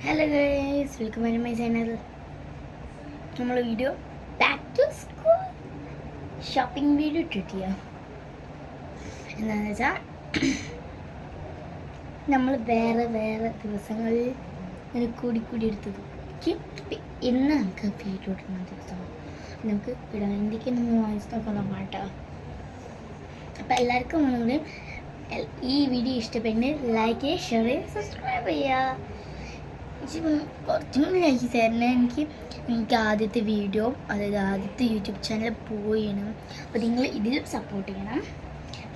Hello guys, welcome to my channel. നമ്മൾ video back to school shopping video ഇട്ടിട്ടില്ല. എന്താണെന്ന് വെച്ചാൽ നമ്മൾ വേറെ ദിവസങ്ങളിൽ ഇങ്ങനെ കൂടി എടുത്തത് ഇന്ന് നമുക്ക് വീഡിയോ ഇടുന്ന ദിവസമാണ്. നമുക്ക് ഇടാൻ ഇന്ത്യക്ക് നമ്മൾ വാങ്ങിച്ചോളം പാട്ടോ. അപ്പം എല്ലാവർക്കും ഒന്നുകൂടി ഈ വീഡിയോ ഇഷ്ടപ്പെട്ട് ലൈക്ക് ചെയ്യുക, ഷെയർ ചെയ്യുക, സബ്സ്ക്രൈബ് ചെയ്യുക. കുറച്ചും കൂടി ലൈക്ക് തരണം. എനിക്ക് ആദ്യത്തെ വീഡിയോ, അതായത് ആദ്യത്തെ യൂട്യൂബ് ചാനൽ പോയിണം. അപ്പോൾ നിങ്ങൾ ഇതിൽ സപ്പോർട്ട് ചെയ്യണം.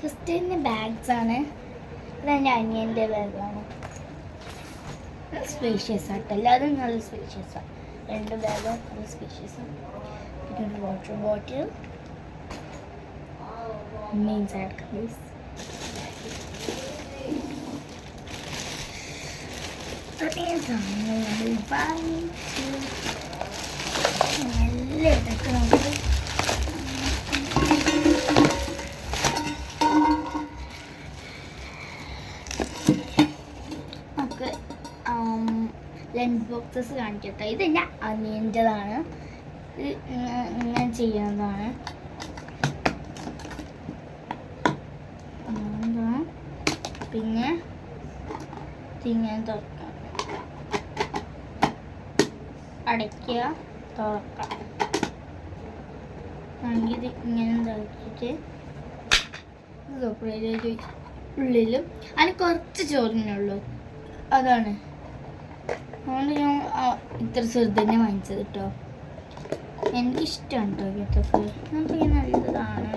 ഫസ്റ്റ് തന്നെ ബാഗ്സാണ്. അതെൻ്റെ അനിയൻ്റെ ബാഗാണ്. സ്പേഷ്യസ് ആട്ടോ, എല്ലാതും നല്ല സ്പേഷ്യസാണ്. രണ്ട് ബാഗും നല്ല സ്പേഷ്യസാണ്. പിന്നെ ഒരു water bottle main side please. ഇതൊക്കെ നമുക്ക് ലഞ്ച് ബോക്സസ് കാണിക്കട്ടെ. ഇത് ഞാൻ അനിയൻ്റെതാണ്. ഇത് ഇങ്ങനെ ചെയ്യുന്നതാണ്. പിന്നെ ഇങ്ങനെ തുറക്കാം, അടയ്ക്കുക, തുറക്കാം. ഇത് ഇങ്ങനെ തുറച്ചിട്ട് ഉള്ളിലും അതിന് കുറച്ച് ചോറിനുള്ളൂ. അതാണ് അതുകൊണ്ട് ഞാൻ ഇത്ര ചെറുതന്നെ വാങ്ങിച്ചത് കേട്ടോ. എനിക്കിഷ്ടമാണ് കേട്ടോ ഇതൊക്കെ. നമുക്ക് നല്ലതാണ്.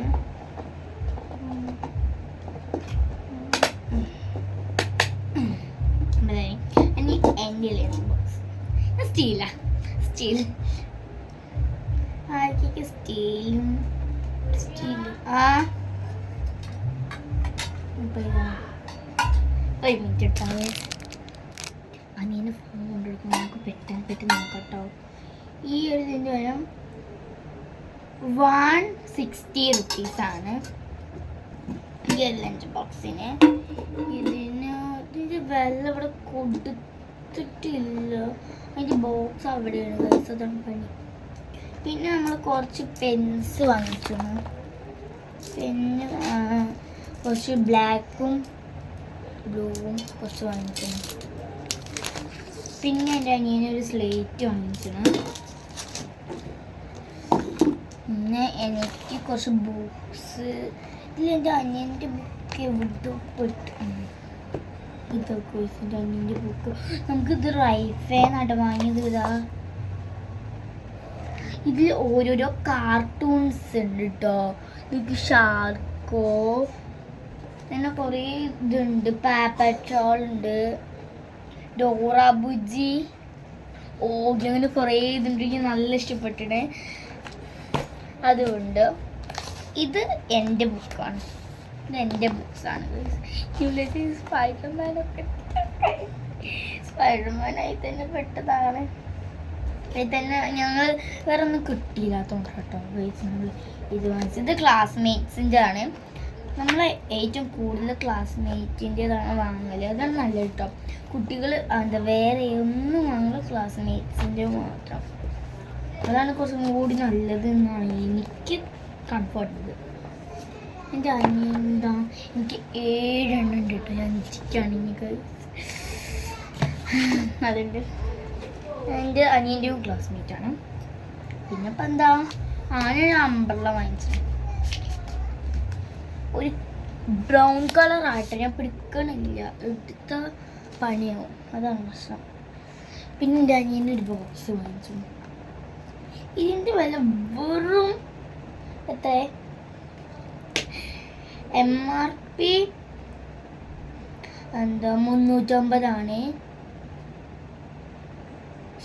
ഇനി എൻ്റെ ബോക്സ് സ്റ്റീൽ ആർക്കൊക്കെ സ്റ്റീലും ഒരു മിനിറ്റ് ഇട്ടാവേ. അനിയന് ഫോൺ കൊണ്ടുവരുമ്പോൾ നമുക്ക് പെട്ടെന്ന് നോക്കാം കേട്ടോ. ഈ ഒരു ഇതിൻ്റെ വരം 160 റുപ്പീസാണ് ഈ ഒരു ലഞ്ച് ബോക്സിന്. ഇതിൻ്റെ വെള്ളം ഇവിടെ കൊടുത്തിട്ടില്ല. അതിൻ്റെ ബോക്സ് അവിടെയാണ് ഗൈസ്, അതാണ് പണി. പിന്നെ നമ്മൾ കുറച്ച് പെൻസ് വാങ്ങിച്ചിരുന്നു. പെന്ന് കുറച്ച് ബ്ലാക്കും ബ്ലൂവും കുറച്ച് വാങ്ങിച്ചിരുന്നു. പിന്നെ എൻ്റെ അനിയനൊരു സ്ലേറ്റ് വാങ്ങിച്ചിരുന്നു. പിന്നെ എനിക്ക് കുറച്ച് ബുക്സ്. ഇതിൽ എൻ്റെ അനിയൻ്റെ ബുക്ക് എവിടെ പെട്ടു. ഇതൊക്കെ എൻ്റെ അനിയൻ്റെ ബുക്ക്. നമുക്കിത് റൈഫേന്നായിട്ട് വാങ്ങിയത്. ഇതാ ഇതിൽ ഓരോരോ കാർട്ടൂൺസ് ഉണ്ട് കേട്ടോ. ഇത് ഷാർക്കോ, പിന്നെ കുറേ ഇതുണ്ട്. പാപ്പട്രോൾ ഉണ്ട്, ഡോറ ബുജി, ഓഗി, അങ്ങനെ കുറേ ഇതുണ്ട്. എനിക്ക് നല്ല ഇഷ്ടപ്പെട്ടിട്ട് അതുകൊണ്ട് ഇത് എൻ്റെ ബുക്കാണ്. ഇത് എൻ്റെ ബുക്സാണ്. സ്പൈഡർമാനായി തന്നെ പെട്ടതാണ്. അതിൽ തന്നെ ഞങ്ങൾ വേറെ ഒന്നും കിട്ടിയില്ലാത്തതുകൊണ്ട് കേട്ടോ നമ്മൾ ഇത് വാങ്ങിച്ചത്. ഇത് ക്ലാസ്മേറ്റ്സിൻ്റെ ആണ്. നമ്മൾ ഏറ്റവും കൂടുതൽ ക്ലാസ്മേറ്റിൻ്റെതാണ് വാങ്ങൽ. അതാണ് നല്ലത് കേട്ടോ. കുട്ടികൾ വേറെ ഒന്നും വാങ്ങൽ ക്ലാസ്മേറ്റ്സിൻ്റെ മാത്രം. അതാണ് കുറച്ചും കൂടി നല്ലത് എന്നാണ് എനിക്ക് കംഫർട്ട്. എൻ്റെ അനിയൻ്റെ എനിക്ക് 7 എണ്ണം ഉണ്ട് കേട്ടോ. ഞാൻ ചിക്കാണെങ്കിൽ അതുണ്ട്. എൻ്റെ അനിയൻ്റെയും ക്ലാസ്മേറ്റാണ്. പിന്നെ ഇപ്പം എന്താ, ഞാനൊരു അമ്പർല വാങ്ങിച്ചത്. ഒരു ബ്രൗൺ കളർ ആയിട്ട് ഞാൻ പിടിക്കണില്ല, എടുത്ത പണിയാവും, അതാണ് പ്രശ്നം. പിന്നെ എൻ്റെ അനിയനൊരു ബോക്സ് വാങ്ങിച്ചു. ഇതിൻ്റെ വില വെറും എത്ര MRP 350.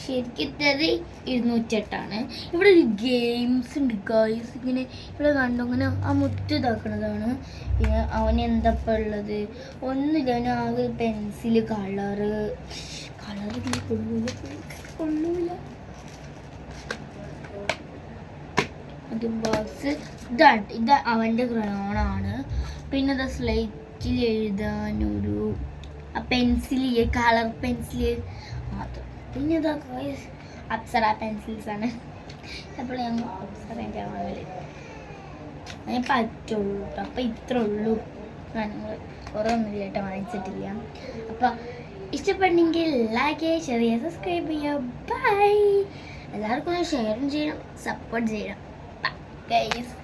ശരിക്കും 208. ഇവിടെ ഒരു ഗെയിംസ് ഉണ്ട് ഗൈസ്. ഇങ്ങനെ ഇവിടെ കണ്ടു, ഇങ്ങനെ ആ മുത്ത് ഇതാക്കണതാണ്. പിന്നെ അവന് എന്തപ്പം ഉള്ളത് ഒന്നുമില്ല. അവന് ആകെ പെൻസില്, കളറ് കൊള്ളൂല. അത് ബോക്സ് ഇത് അവൻ്റെ ക്രയോണാണ്. പിന്നെ അത് സ്ലേറ്റിൽ എഴുതാനൊരു പെൻസില്, കളർ പെൻസില് അത്. പിന്നെ ഇതാ അപ്സര പെൻസിൽസാണ്. അപ്പോൾ ഞങ്ങൾ അപ്സരേൻ്റെ വാങ്ങല് അതിന് പറ്റുള്ളൂ കേട്ടോ. അപ്പോൾ ഇത്രേ ഉള്ളൂ. ഞങ്ങൾ കുറേ ഒന്നും കേട്ടോ വാങ്ങിച്ചിട്ടില്ല. അപ്പോൾ ഇഷ്ടപ്പെട്ടെങ്കിൽ ലൈക്ക് ചെയ്യുക, ഷെയർ ചെയ്യുക, സബ്സ്ക്രൈബ് ചെയ്യുക. ബൈ. എല്ലാവർക്കും ഷെയറും ചെയ്യണം, സപ്പോർട്ട് ചെയ്യണം. Bye guys.